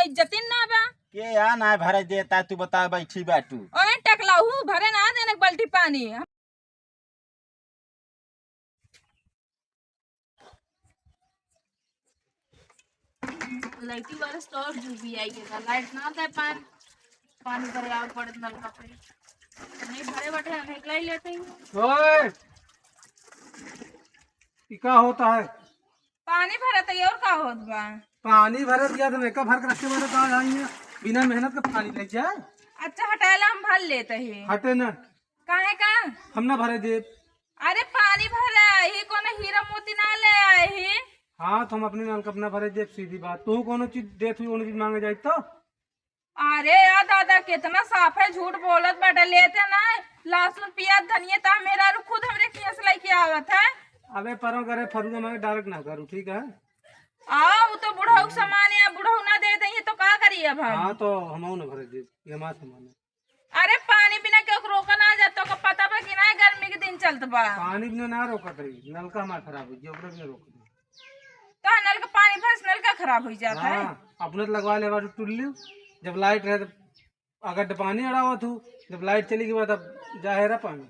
इज्जतिन ना बा के या ना भरे देता तू बता बैठी बैठू ओए टकलाहू भरे ना देने बाल्टी पानी। लाइटी वाले स्टोर जो भी आई है लाइट ना दे पान पानी भरे आग पड़े नलका पे नहीं भरे बैठे हम निकला ही लेते हैं। ओए क्या होता है? पानी भरा तो और का होत बा पानी भरे दिया तो मेकअप भर के रखे मैंने कहा आई है बिना मेहनत के पानी ले जाए। अच्छा हटाला हम भर लेते हैं। हटे न काहे का हम ना भरे दे। अरे पानी भरा ही कोनो हीरा मोती ना ले आए ही। हाँ तो हम अपने नल का अपना भरे दे सीधी बात। तू कोनो चीज देत हुई कोनो चीज मांगे जाए तो अरे यार दादा कितना साफ है झूठ बोलत बेटा लेते ना लहसुन प्याज धनिया ता मेरा रू खुद हमरे कियस लेके आवत है। अबे परों करे फरूगा मैं डायरेक्ट ना करूँ ठीक है। आओ तो बुढ़ऊ सामान है बुढ़ऊ ना दे दे तो का करिए अब हम। हाँ तो हम ना भरे दे ये हमारा सामान है। अरे पानी बिना क्यों रोका ना जाता का पता बा कि ना गर्मी के दिन चलत बा पानी बिना ना रोकत रही नल का हमारा खराब हो गया ऊपर भी रोक दे तो नल का पानी फंस नल का खराब हो जाता है। हाँ अपने तो लगवा ले बात टुल्लू जब लाइट रहे तो अगर पानी अड़ा हुआ तू जब लाइट चली गई तब जाहिर है पानी।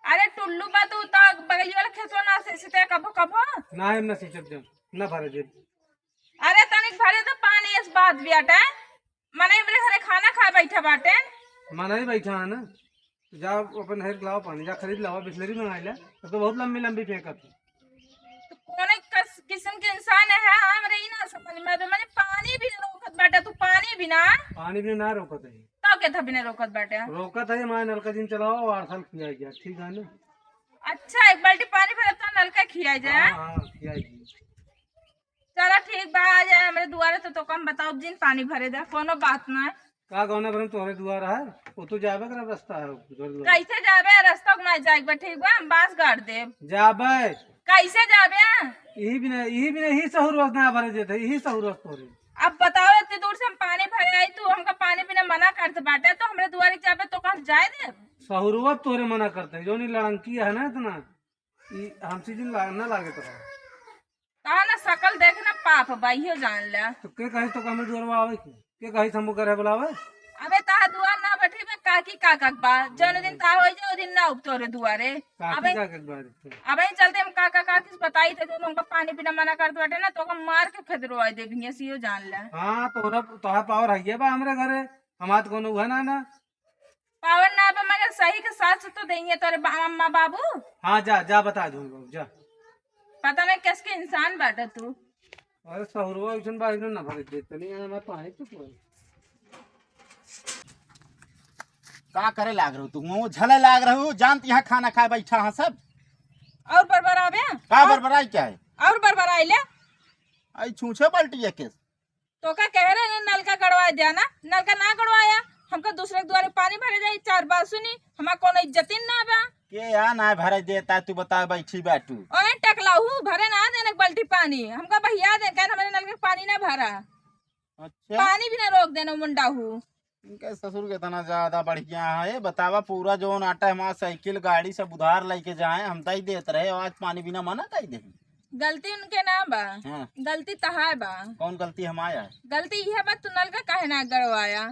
अरे टुल्लू बा तू तो बगली वाला खेतवा ना से कबो कबो ना हम ना सीचब दे ना भरे दे। अरे तनिक भरे तो पानी इस बात बेटा मने मेरे घरे खाना खा बैठा बाटे मना ही बैठा है ना जा अपन हेर लाओ पानी जा खरीद लाओ बिस्लरी मंगा ले तब तो बहुत लंबी लंबी फेंकत है। तो कौन किस्म के इंसान है हमरे ही ना समझ में तो मैंने पानी भी ना रोकत बेटा तू पानी बिना ना रोकत है तो के था बिना रोकत बेटा। रोकत है हमारे नल का दिन चलाओ और साल खिया गया ठीक है ना। अच्छा एक बाल्टी पानी भरे तो नलका खिया जाए। हाँ हाँ खिया चलो ठीक बा आ जाए हमारे दुआरे तो कम बताओ जिन पानी भरे दे कोनो बात ना है। का गौना भरम तुम्हारे दुआर है वो तो जाबे कर रास्ता है कैसे जाबे रास्ता ना जाए ठीक बा हम बास गाड़ दे जाबे कैसे जाबे यही भी नहीं सहूरत ना भरे देते यही सहूरत तोरे। अब बताओ इतनी दूर से हम पानी भरे आई तू हमका पानी बिना मना करते बाटे तो हमरे दुआरे जाबे तो कहाँ जाए दे सहूरत तोरे मना करते हैं जो नहीं लड़ंकी है ना इतना हमसे दिन ना लागे तो कहा ना शकल देखना पाप बाइयो जान ले तो के कही तो कमे दुआर आवे के कही हम करे बुलावे। अबे ताहा दुआर ना बैठे में काकी काका बा जौन दिन ता होई जो दिन ना उतरे दुआरे काकी का के बात अबे चलते हम काका काकी बताई थे तो हमका पानी पीना मना करते बाटे ना तो हम मार के खदरवाई देंगे सियो जान ले। हाँ तोरा तोहा पावर है बा हमरे घरे हमार कोनो हुआ ना पावर ना बा मगर सही के साथ तो देंगे तोरे अम्मा बाबू। हाँ जा जा बता दूँ जा पता नहीं किसके इंसान बाटे तू। अरे सहूरवा उसन बाई ना भरे देते नहीं हमारे पानी तो का करे लाग रहू तू मुँह झले लाग रहू जानती यहाँ खाना खाए बैठा हाँ सब और बरबरावे का बरबराई क्या है और बरबराई ले आई छूछे पलटी है केस तो क्या कह रहे नलका गड़वा दिया ना नलका ना गड़वाया हमका दूसरे के द्वारे पानी भरे जाए चार बार सुनी हमारा कोनो इज्जतिन ना बा के या ना भरे देता तू बता बैठी बैठू ओए टकलाहू भरे ना देने बाल्टी पानी हमका भैया दे कहना हमारे नल के पानी ना भरा अच्छा पानी भी ना रोक देना मुंडा हूँ इनके ससुर के इतना ज्यादा बढ़िया है बतावा पूरा जो नाटा हमारा साइकिल गाड़ी सब उधार लेके जाए हम तई देते रहे आज पानी बिना मना तई दे। गलती उनके ना बा हाँ। गलती तहाय बा कौन गलती हमारा है गलती यह बा तू नलका काहे ना गड़वाया।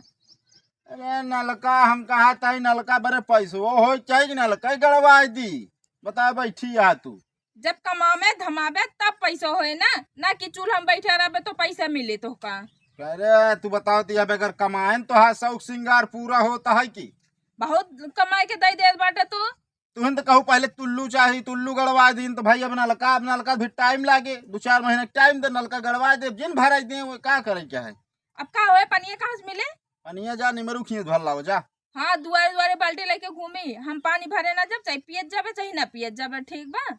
अरे नलका हम कहा था नलका बड़े पैसो हो चाहिए नलका गड़वा दी बता बैठी आ तू जब कमावे धमावे तब पैसा होए ना कि चूल्हा में बैठे रहे तो पैसा मिले तो का। अरे तू बताओ ती अब अगर कमाएन तो हाँ शौक श्रृंगार पूरा होता है कि बहुत कमाई के दई दे बाटे तू तुहन तो कहू पहले तुल्लू चाहिए तुल्लू गड़वा दिन तो भाई अब नलका भी टाइम लागे 2-4 महीने टाइम दे नलका गड़वा दे जिन भरा दे वो क्या करे क्या है। अब का होए पनिया कहाँ से मिले पनिया जा निमरू खींच भर लाओ जा। हाँ दुआरे दुआरे बाल्टी लेके घूमी हम पानी भरे ना जब चाहे पियत जाबे चाहे ना पियत जाबे ठीक बा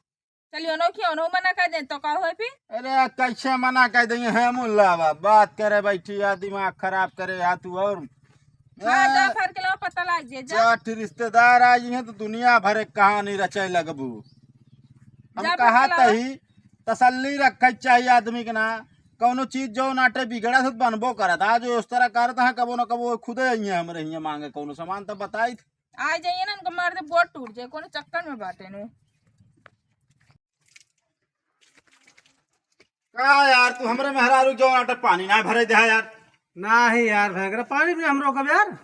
चलिए ओनो मना कर दे तो का होए फिर। अरे कैसे मना कर देंगे है मुल्ला बात करे बैठी या दिमाग खराब करे या तू और हाँ जा फर के लो पता लग जाए जा जाठ रिश्तेदार आई हैं तो दुनिया भर एक कहानी रचे लगबू। हम जा कहा बतलावा। तही तसल्ली रखे चाहिए आदमी के ना कौनो चीज जो नाटे बिगड़ा तो बनबो करत आज उस तरह करता है कबो न कबो खुदे आई है हमरे हियां मांगे कौनो सामान तो बताई थी आ जाइए ना उनको मार दे बोट टूट जाए कोनो चक्कर में बाटे नु। का यार तू हमरे मेहरारू जो नाटे पानी ना भरे दे यार नहीं यार भैंकरा पानी भी हम रोकब यार।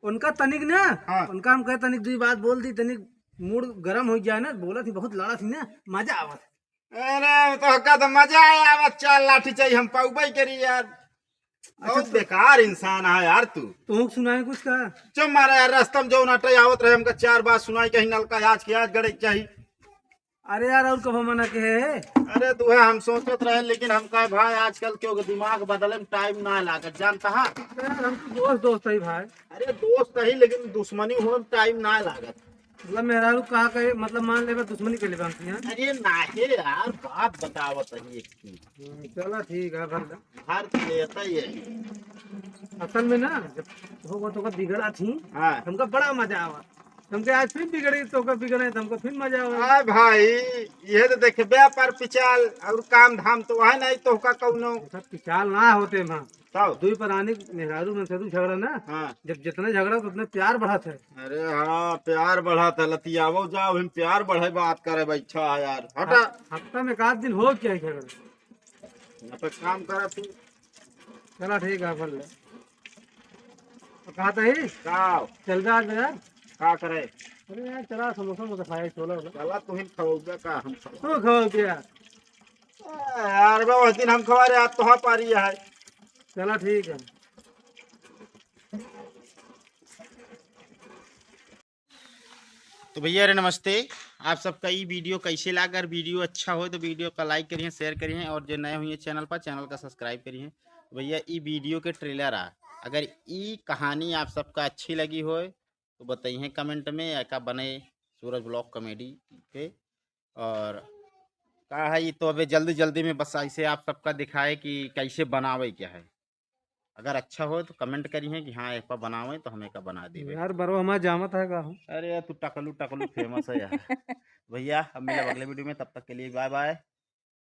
उनका तनिक ना, हाँ। उनका हम कहे तनिक दुई बात बोल दी, तनिक मूड गरम हो जाए ना, बोला थी बहुत लड़ा थी ना, मजा आवत। अरे तो का तो मजा आया, अब चल लाठी चाहिए हम पाउबई करी यार। बहुत बेकार इंसान है यार तू। तू सुनाए कुछ का? चुप मारा यार, रास्ता में जो नाटे आवत रहे हमका 4 बात सुनाई, कहीं नलका आज के आज गड़े चाहिए। अरे यार और कब मना के है? अरे तू है हम सोचत रहे, लेकिन हम कहे भाई आजकल क्यों दिमाग बदले में टाइम ना लागत, जानता है। यार हम तो दोस्त दोस्त है भाई। अरे दोस्त ही, लेकिन दुश्मनी होने में टाइम ना लागत। मतलब मेरा लोग कहा कहे, मतलब मान ले दुश्मनी के लिए बांधती हैं। अरे नाही यार, बात बतावत है चलो ठीक है भर। हर लेता ही है। असल में ना जब होगा तो बिगड़ा थी, हाँ हमका बड़ा मजा आवा। हमके आज फिर बिगड़ी तो बिगड़े तो हमको फिर मजा आवा। हाँ भाई, ये तो देखे व्यापार पिचाल और काम धाम तो है नहीं, तो का कौनो सब पिचाल ना होते वहाँ तब। दुई प्राणी मेहरारू में से झगड़ा ना, हाँ जब जितने झगड़ा तो उतने प्यार बढ़ा थे। अरे हाँ, प्यार बढ़ा था लतियावो जाओ, हम प्यार बढ़े बात करे भाई। अच्छा है यार, हटा। हफ्ता में 1 दिन हो क्या झगड़ा। यहाँ पे काम करे तू। चला ठीक है भर ले। तो कहा था ही का चल जा आज बाजार। का करे? अरे यार चला समोसा मोसा खाए, छोला वोला चला तू ही खाओगे का हम खाओ। तो खाओ क्या? यार वो दिन हम खवा रहे, आप तो हाँ पा रही है। चला ठीक है। तो भैया अरे नमस्ते, आप सबका ये वीडियो कैसे लगा? अगर वीडियो अच्छा हो तो वीडियो का लाइक करिए, शेयर करिए, और जो नए हुए चैनल पर चैनल का सब्सक्राइब करिए। तो भैया ये वीडियो के ट्रेलर आ, अगर ये कहानी आप सबका अच्छी लगी हो तो बताइए कमेंट में, या का बने सूरज ब्लॉग कॉमेडी पे। और का है ये तो अभी जल्दी जल्दी में बस ऐसे आप सबका दिखाए कि कैसे बनावे क्या है। अगर अच्छा हो तो कमेंट करिए कि हाँ एक बार बनावे, तो हमें का बना देवे। यार बरो हमारा जामत है का? अरे यार तू टकलू टकलू फेमस है यार। भैया अब मिले अगले वीडियो में, तब तक के लिए बाय बाय।